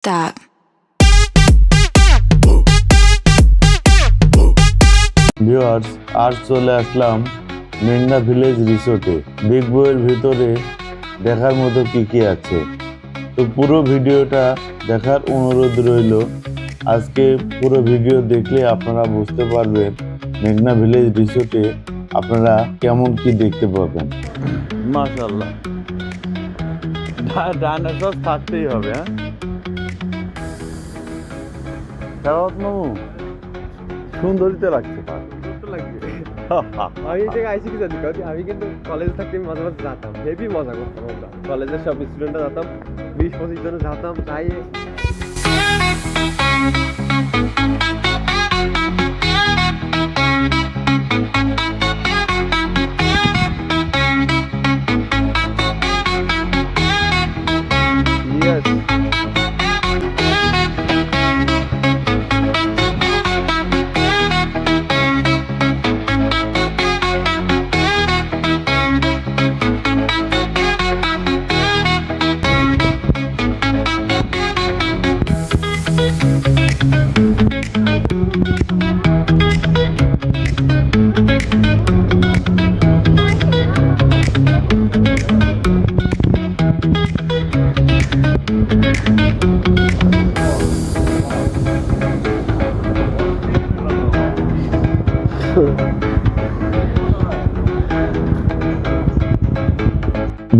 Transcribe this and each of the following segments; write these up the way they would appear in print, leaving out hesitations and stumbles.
that. Viewers, আজ চলে আসলাম মেঘনা ভিলেজ রিসোর্টে। বিগ বইয়ের ভিতরে দেখার মতো কি আছে, তো পুরো ভিডিওটা দেখার অনুরোধ রইল। আজকে পুরো ভিডিও দেখলে আপনারা বুঝতে পারবেন মেঘনা ভিলেজ রিসোর্টে আপনারা কেমন কি দেখতে পাবেন। মাশাআল্লাহ, ডাইনোসর থাকতেই হবে। হ্যাঁ মামু, সুন্দরীতে লাগছে। আমি এই জায়গায় আইসি কি জানি, আমি কিন্তু কলেজে থাকতে মাঝে মাঝে যেতাম, হেভি মজা করতাম। আমরা কলেজের সব স্টুডেন্টরা যেতাম, 20-25 জন যেতাম, তাই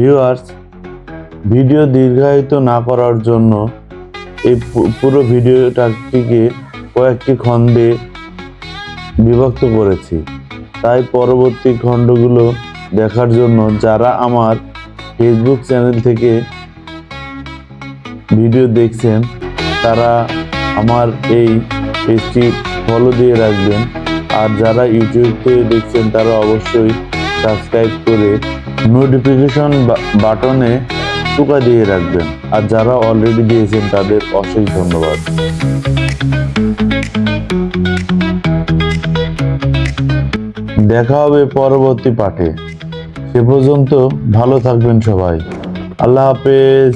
ভিউয়ার্স, ভিডিও দীর্ঘায়িত না করার জন্য এই পুরো ভিডিওটাকে কয়েকটি খণ্ডে বিভক্ত করেছি। তাই পরবর্তী খণ্ডগুলো দেখার জন্য যারা আমার ফেসবুক চ্যানেল থেকে ভিডিও দেখছেন তারা আমার এই পেজটি ফলো দিয়ে রাখবেন, আর যারা ইউটিউব থেকে দেখছেন তারা অবশ্যই সাবস্ক্রাইব করে নোটিফিকেশন বাটনে টোকা দিয়ে রাখবেন, আর যারা অলরেডি দিয়েছেন তাদের অশেষ ধন্যবাদ। দেখা হবে পরবর্তী পাঠে। সে পর্যন্ত ভালো থাকবেন সবাই। আল্লাহ হাফেজ।